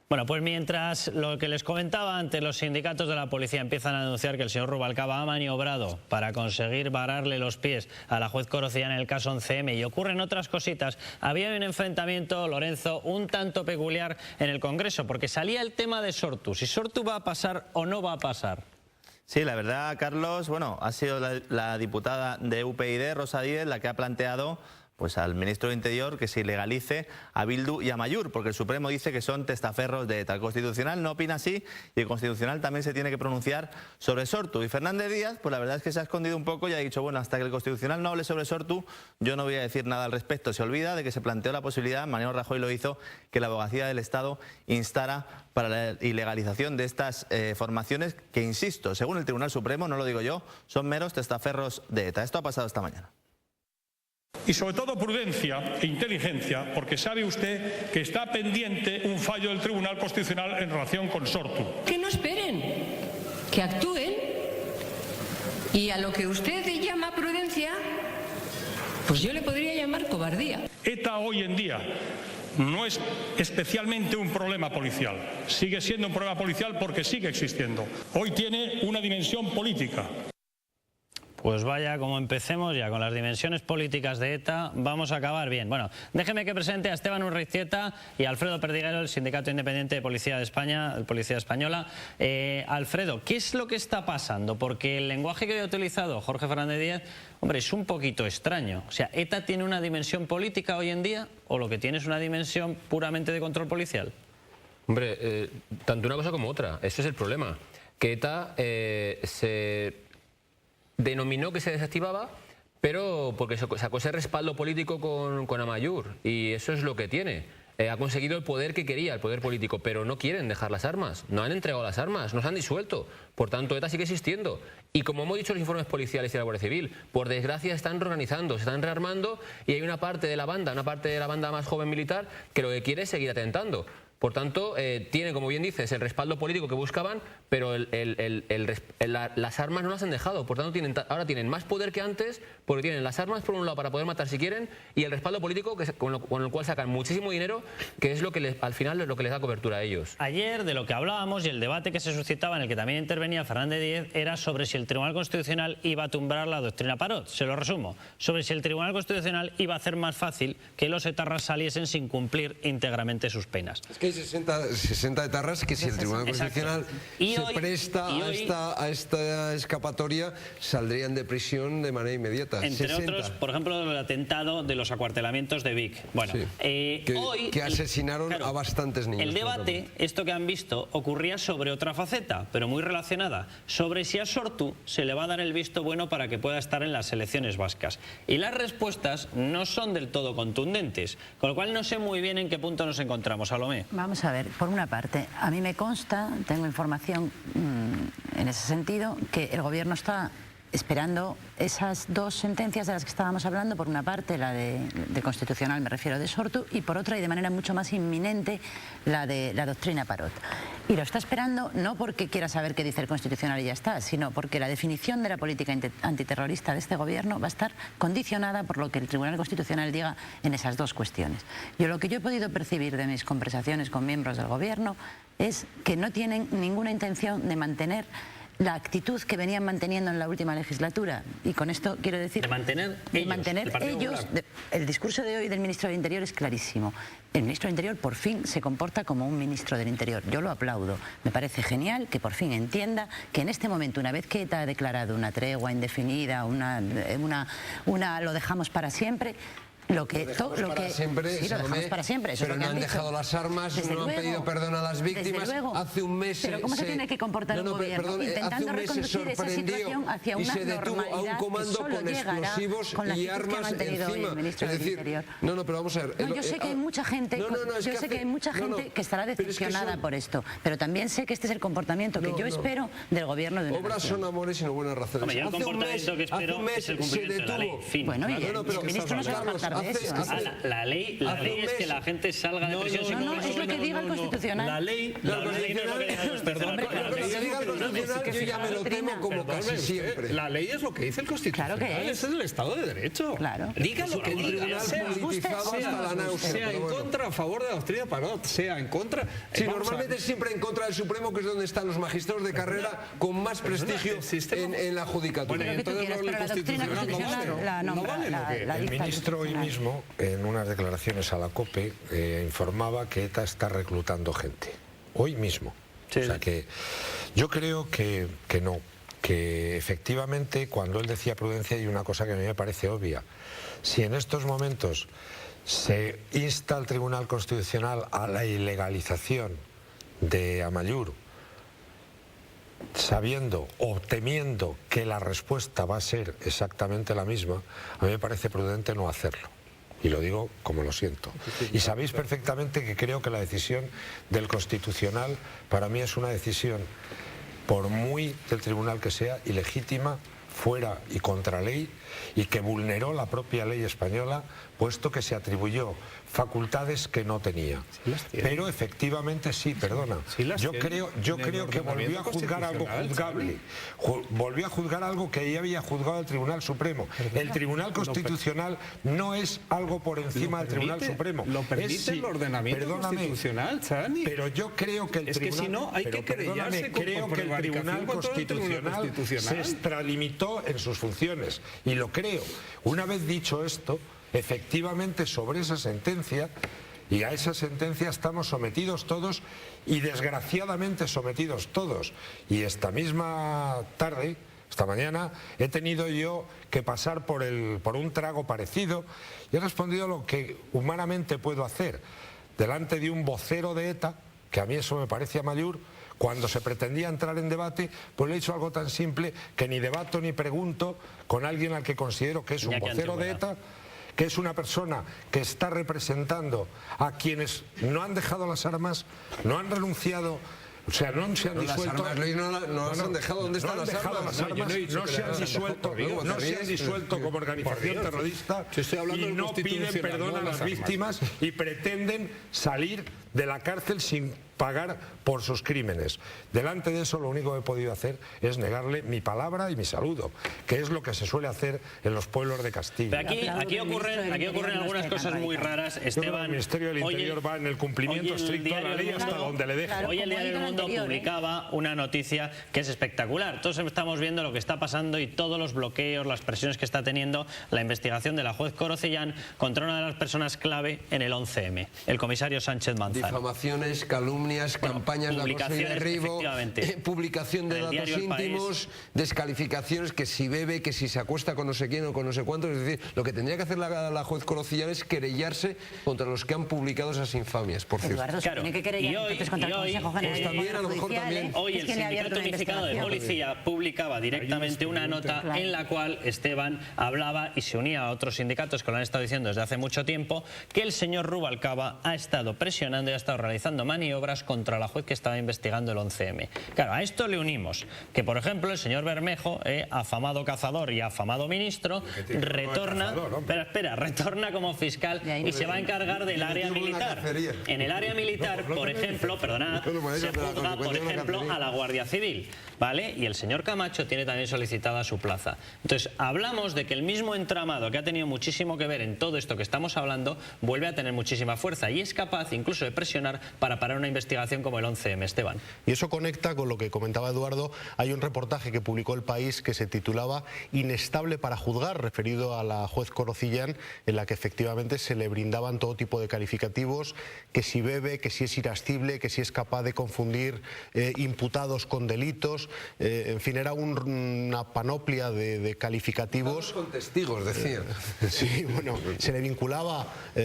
Bueno, pues mientras lo que les comentaba antes, los sindicatos de la policía empiezan a anunciar que el señor Rubalcaba ha maniobrado para conseguir vararle los pies a la juez Corocía en el caso 11M y ocurren otras cositas, había un enfrentamiento, Lorenzo, un tanto peculiar en el Congreso, porque salía el tema de Sortu, si Sortu va a pasar o no va a pasar. Sí, la verdad, Carlos, bueno, ha sido la diputada de UPyD, Rosa Díez, la que ha planteado pues al ministro de Interior que se ilegalice a Bildu y a Amaiur, porque el Supremo dice que son testaferros de ETA. El Constitucional no opina así y el Constitucional también se tiene que pronunciar sobre Sortu. Y Fernández Díaz, pues la verdad es que se ha escondido un poco y ha dicho, bueno, hasta que el Constitucional no hable sobre Sortu, yo no voy a decir nada al respecto. Se olvida de que se planteó la posibilidad, Mariano Rajoy lo hizo, que la Abogacía del Estado instara para la ilegalización de estas formaciones que, insisto, según el Tribunal Supremo, no lo digo yo, son meros testaferros de ETA. Esto ha pasado esta mañana. Y sobre todo prudencia e inteligencia, porque sabe usted que está pendiente un fallo del Tribunal Constitucional en relación con Sortu. Que no esperen, que actúen, y a lo que usted llama prudencia, pues yo le podría llamar cobardía. ETA hoy en día no es especialmente un problema policial, sigue siendo un problema policial porque sigue existiendo. Hoy tiene una dimensión política. Pues vaya, como empecemos ya con las dimensiones políticas de ETA, vamos a acabar bien. Bueno, déjeme que presente a Esteban Urreiztieta y a Alfredo Perdiguero, el Sindicato Independiente de Policía de España, Policía Española. Alfredo, ¿qué es lo que está pasando? Porque el lenguaje que ha utilizado Jorge Fernández Díaz, hombre, es un poquito extraño. O sea, ¿ETA tiene una dimensión política hoy en día o lo que tiene es una dimensión puramente de control policial? Hombre, tanto una cosa como otra. Ese es el problema. Que ETA se denominó que se desactivaba, pero porque sacó ese respaldo político con Amaiur, y eso es lo que tiene. Ha conseguido el poder que quería, el poder político, pero no quieren dejar las armas, no han entregado las armas, no se han disuelto. Por tanto, ETA sigue existiendo. Y como hemos dicho los informes policiales y de la Guardia Civil, por desgracia están reorganizando, se están rearmando, y hay una parte de la banda más joven militar, que lo que quiere es seguir atentando. Por tanto, tiene, como bien dices, el respaldo político que buscaban, pero las armas no las han dejado. Por tanto, ahora tienen más poder que antes, porque tienen las armas por un lado para poder matar si quieren, y el respaldo político con el cual sacan muchísimo dinero, que es lo que al final es lo que les da cobertura a ellos. Ayer, de lo que hablábamos y el debate que se suscitaba, en el que también intervenía Fernández Díaz, era sobre si el Tribunal Constitucional iba a tumbar la doctrina Parot. Se lo resumo. Sobre si el Tribunal Constitucional iba a hacer más fácil que los etarras saliesen sin cumplir íntegramente sus penas. Es que hay 60 etarras que si el Tribunal Constitucional se presta a esta escapatoria, saldrían de prisión de manera inmediata. Entre otros, por ejemplo, el atentado de los acuartelamientos de Vic. Bueno, sí. Que asesinaron a bastantes niños. El debate, esto que han visto, ocurría sobre otra faceta, pero muy relacionada, sobre si a Sortu se le va a dar el visto bueno para que pueda estar en las elecciones vascas. Y las respuestas no son del todo contundentes, con lo cual no sé muy bien en qué punto nos encontramos, Salomé. Vamos a ver, por una parte, a mí me consta, tengo información en ese sentido, que el gobierno está esperando esas dos sentencias de las que estábamos hablando, por una parte la de Constitucional, me refiero, de Sortu, y por otra y de manera mucho más inminente la de la doctrina Parot. Y lo está esperando no porque quiera saber qué dice el Constitucional y ya está, sino porque la definición de la política antiterrorista de este gobierno va a estar condicionada por lo que el Tribunal Constitucional diga en esas dos cuestiones. Lo que yo he podido percibir de mis conversaciones con miembros del gobierno es que no tienen ninguna intención de mantener la actitud que venían manteniendo en la última legislatura, y con esto quiero decir de mantener ellos. El discurso de hoy del ministro del Interior es clarísimo. El ministro del Interior por fin se comporta como un ministro del Interior. Yo lo aplaudo. Me parece genial que por fin entienda que en este momento, una vez que ETA ha declarado una tregua indefinida, lo dejamos para siempre. Lo dejamos para siempre, eso pero no han dejado las armas, no han pedido perdón a las víctimas. Hace un mes pero ¿cómo se tiene que comportar un gobierno? Intentando reconducir esa situación hacia una normalidad que solo llegará con la actitud que ha mantenido hoy el ministro del Interior. Pero vamos a ver. Yo sé que hay mucha gente, que estará decepcionada por esto, pero también sé que este es el comportamiento que yo espero del gobierno de una nación. Obras son amores y no buenas razones. El comportamiento que espero es el cumplimiento de la ley. Bueno, y el ministro no se va a faltar La ley es que la gente salga de prisión sin No, es lo que diga el Constitucional. La ley yo ya me lo temo como casi siempre. La ley es lo que dice el Constitucional. Claro que es el Estado de Derecho. Claro. Diga lo que diga. Sea en contra, a favor de la doctrina Parot, sea en contra. Sí, normalmente siempre en contra del Supremo, que es donde están los magistrados de carrera con más prestigio en la judicatura. Bueno, entonces el Constitucional no vale lo que... El ministro hoy mismo, en unas declaraciones a la COPE, informaba que ETA está reclutando gente. Hoy mismo. Sí. O sea que yo creo que no. Que efectivamente, cuando él decía prudencia, hay una cosa que a mí me parece obvia. Si en estos momentos se insta al Tribunal Constitucional a la ilegalización de Amallur, sabiendo o temiendo que la respuesta va a ser exactamente la misma, a mí me parece prudente no hacerlo. Y lo digo como lo siento. Y sabéis perfectamente que creo que la decisión del Constitucional para mí es una decisión, por muy del tribunal que sea, ilegítima, fuera y contra ley, y que vulneró la propia ley española, puesto que se atribuyó facultades que no tenía. Pero efectivamente sí, perdona. Yo creo que volvió a juzgar algo juzgable. Volvió a juzgar algo que ya había juzgado el Tribunal Supremo. El Tribunal Constitucional no es algo por encima del Tribunal Supremo. Lo permite el ordenamiento constitucional, Chani. Pero yo creo que el Tribunal... Es que si no, hay que querellarse creo que el Tribunal Constitucional se extralimitó en sus funciones. Y lo creo. Una vez dicho esto, efectivamente sobre esa sentencia, y a esa sentencia estamos sometidos todos, y desgraciadamente sometidos todos. Y esta misma tarde, esta mañana, he tenido yo que pasar por un trago parecido y he respondido lo que humanamente puedo hacer delante de un vocero de ETA, que a mí eso me parece Amallur. Cuando se pretendía entrar en debate, pues le he dicho algo tan simple que ni debato ni pregunto con alguien al que considero que es un vocero de ETA, que es una persona que está representando a quienes no han dejado las armas, no han renunciado, o sea, no se han disuelto. No las han dejado. ¿Dónde están las armas? No se han disuelto como organización terrorista y no piden perdón a las víctimas y pretenden salir de la cárcel sin pagar por sus crímenes. Delante de eso lo único que he podido hacer es negarle mi palabra y mi saludo, que es lo que se suele hacer en los pueblos de Castilla. Pero aquí ocurren algunas cosas muy raras, Esteban. El Ministerio del Interior va en el cumplimiento estricto de la ley hasta donde le deja. Hoy el Diario del Mundo publicaba una noticia que es espectacular. Todos estamos viendo lo que está pasando y todos los bloqueos, las presiones que está teniendo la investigación de la juez Corocellán contra una de las personas clave en el 11M, el comisario Sánchez Manzano. Difamaciones, calumnias, campañas de acoso y derribo, publicación de datos íntimos, descalificaciones, que si bebe, que si se acuesta con no sé quién o con no sé cuántos. Es decir, lo que tendría que hacer la juez Corocellán es querellarse contra los que han publicado esas infamias, por cierto. Eduardo, tiene que querellar entonces contra el Consejo General de también, a lo mejor también. Hoy el Sindicato Unificado de Policía publicaba directamente una nota en la cual Esteban hablaba y se unía a otros sindicatos que lo han estado diciendo desde hace mucho tiempo, que el señor Rubalcaba ha estado presionando y ha estado realizando maniobras contra la juez que estaba investigando el 11M. Claro, a esto le unimos que, por ejemplo, el señor Bermejo, afamado cazador y afamado ministro, retorna, retorna como fiscal y se va a encargar del área militar. En el área militar, por ejemplo, se juzga, por ejemplo, a la Guardia Civil, ¿vale? Y el señor Camacho tiene también solicitada su plaza. Entonces, hablamos de que el mismo entramado que ha tenido muchísimo que ver en todo esto que estamos hablando, vuelve a tener muchísima fuerza y es capaz incluso de presionar para parar una investigación como el 11M, Esteban. Y eso conecta con lo que comentaba Eduardo. Hay un reportaje que publicó El País que se titulaba Inestable para juzgar, referido a la juez Corocellán, en la que efectivamente se le brindaban todo tipo de calificativos, que si bebe, que si es irascible, que si es capaz de confundir imputados con delitos, en fin, era una panoplia de calificativos. Con testigos, decían. Sí, bueno, se le vinculaba, y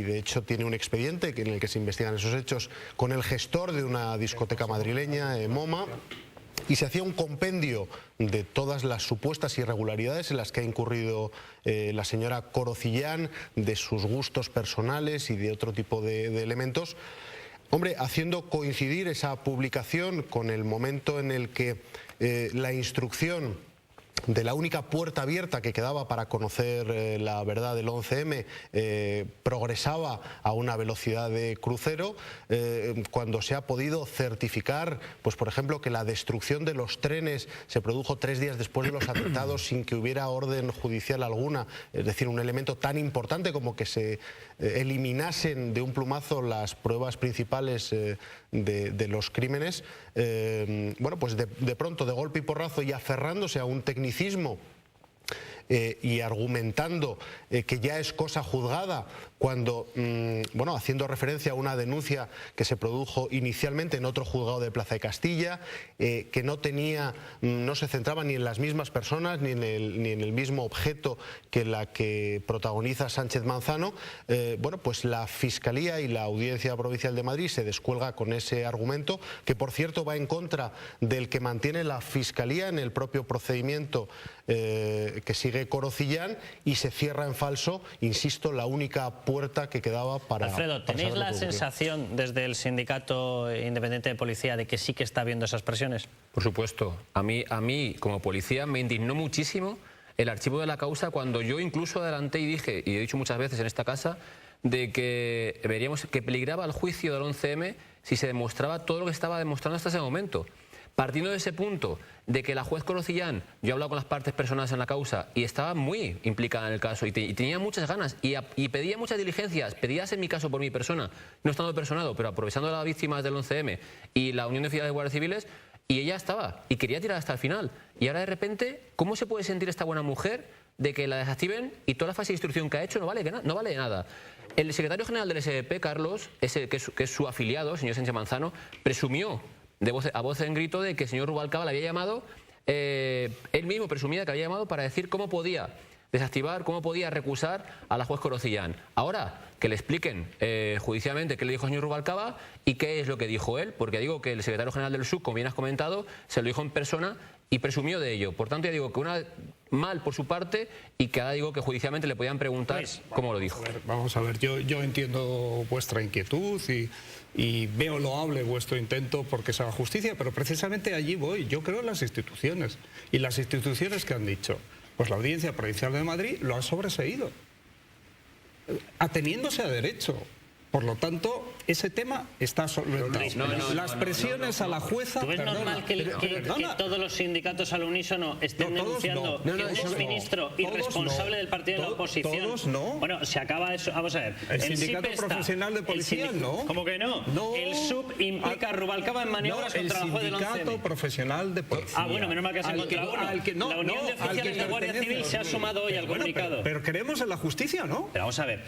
de hecho tiene un expediente en el que se investigan esos hechos, con el gestor de una discoteca madrileña, MoMA, y se hacía un compendio de todas las supuestas irregularidades en las que ha incurrido la señora Corocellán, de sus gustos personales y de otro tipo de elementos. Hombre, haciendo coincidir esa publicación con el momento en el que la instrucción la única puerta abierta que quedaba para conocer la verdad del 11M progresaba a una velocidad de crucero, cuando se ha podido certificar, pues por ejemplo, que la destrucción de los trenes se produjo 3 días después de los atentados sin que hubiera orden judicial alguna, es decir, un elemento tan importante como que se eliminasen de un plumazo las pruebas principales de los crímenes, bueno, pues de pronto, de golpe y porrazo, y aferrándose a un tecnicismo y argumentando que ya es cosa juzgada, cuando, bueno, haciendo referencia a una denuncia que se produjo inicialmente en otro juzgado de Plaza de Castilla, que no se centraba ni en las mismas personas ni en el mismo objeto que la que protagoniza Sánchez Manzano, bueno, pues la Fiscalía y la Audiencia Provincial de Madrid se descuelga con ese argumento, que por cierto va en contra del que mantiene la Fiscalía en el propio procedimiento que sigue Corocillán, y se cierra en falso, insisto, la única puerta que quedaba para... Alfredo, ¿tenéis la sensación desde el Sindicato Independiente de Policía de que sí que está habiendo esas presiones? Por supuesto. A mí como policía me indignó muchísimo el archivo de la causa, cuando yo incluso adelanté y dije, y he dicho muchas veces en esta casa, de que veríamos que peligraba el juicio del 11M si se demostraba todo lo que estaba demostrando hasta ese momento. Partiendo de ese punto, de que la juez Corocillán, yo he hablado con las partes personales en la causa y estaba muy implicada en el caso y tenía muchas ganas y pedía muchas diligencias, pedías en mi caso por mi persona, no estando personado, pero aprovechando a las víctimas del 11M y la Unión de Oficiales de Guardias Civiles, y ella estaba y quería tirar hasta el final. Y ahora de repente, ¿cómo se puede sentir esta buena mujer de que la desactiven y toda la fase de instrucción que ha hecho no vale de nada? El secretario general del SDP, Carlos, que es su afiliado, el señor Sánchez Manzano, presumió a voz en grito de que el señor Rubalcaba le había llamado, él mismo presumía que había llamado para decir cómo podía desactivar, cómo podía recusar a la juez Corocillán. Ahora, que le expliquen judicialmente qué le dijo el señor Rubalcaba y qué es lo que dijo él, porque digo que el secretario general del SUC, como bien has comentado, se lo dijo en persona y presumió de ello. Por tanto, ya digo que una mal por su parte, y que ahora digo que judicialmente le podían preguntar cómo lo dijo. Vamos a ver, yo entiendo vuestra inquietud y veo loable vuestro intento porque se haga justicia, pero precisamente allí voy. Yo creo en las instituciones, y las instituciones que han dicho, pues la Audiencia Provincial de Madrid lo ha sobreseído, ateniéndose a derecho. Por lo tanto, ese tema está solventado. Las presiones a la jueza... ¿Tú ves normal que todos los sindicatos al unísono estén denunciando que un exministro irresponsable del partido de la oposición... Todos no. Bueno, se acaba eso. Vamos a ver. El sindicato profesional de policía no. ¿Cómo que no? El SUB implica a Rubalcaba en maniobras contra la juez del 11M. El sindicato profesional de policía. Ah, bueno, menos mal que has encontrado uno. La Unión de Oficiales de Guardia Civil se ha sumado hoy al comunicado. Pero creemos en la justicia, ¿no? Pero vamos a ver.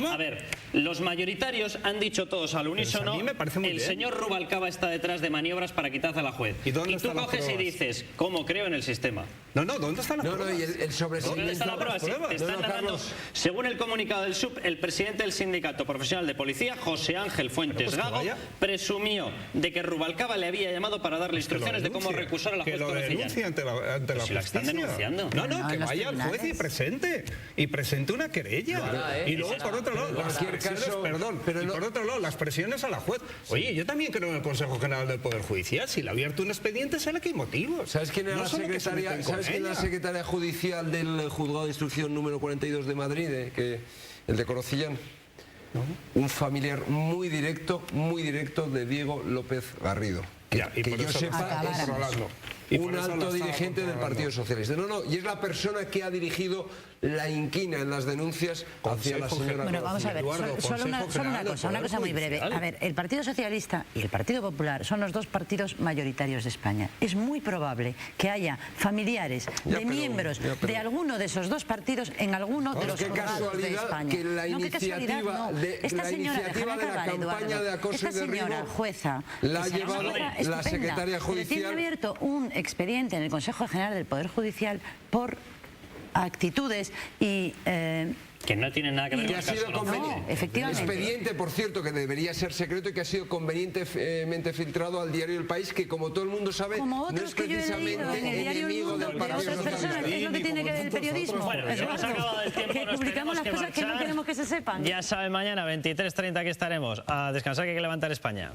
A ver, los mayoritarios han dicho todos al unísono, el señor Rubalcaba está detrás de maniobras para quitarse a la juez. Y tú coges y dices, ¿cómo creo en el sistema? No, ¿dónde están las pruebas? No, y el sobreseimiento... ¿Dónde están las pruebas? Te están narrando. Según el comunicado del SUB, el presidente del Sindicato Profesional de Policía, José Ángel Fuentes Gago, presumió de que Rubalcaba le había llamado para darle instrucciones de cómo recusar a la juez Corocillán. Que lo denuncie ante la justicia. La están denunciando. No, que vaya al juez y presente una querella. Y luego, por otro lado, por otro lado, las presiones a la juez. Oye, yo también creo en el Consejo General del Poder Judicial. Si le ha abierto un expediente, será que hay motivos. ¿Sabes quién es la secretaria judicial del Juzgado de Instrucción número 42 de Madrid? El de Corocillán. Un familiar muy directo de Diego López Garrido. Que yo sepa es un alto dirigente del Partido Socialista. Y es la persona que ha dirigido la inquina en las denuncias hacia la señora... Bueno, vamos a ver, solo una cosa muy breve. A ver, el Partido Socialista y el Partido Popular son los dos partidos mayoritarios de España. Es muy probable que haya familiares de miembros de alguno de esos dos partidos en alguno de los juzgados de España. Que la iniciativa de la campaña de acoso y derribo, esta señora jueza, la ha llevado la secretaria judicial... Tiene abierto un expediente en el Consejo General del Poder Judicial por actitudes y... que no tiene nada que ver con el caso. No, efectivamente. Un expediente, por cierto, que debería ser secreto y que ha sido convenientemente filtrado al diario El País, que como todo el mundo sabe, no es precisamente enemigo del Partido Socialista. Es lo que tiene que ver el periodismo. Bueno, hemos acabado el tiempo. Que publicamos las cosas que no queremos que se sepan. Ya saben, mañana 23:30 aquí estaremos. A descansar, que hay que levantar España.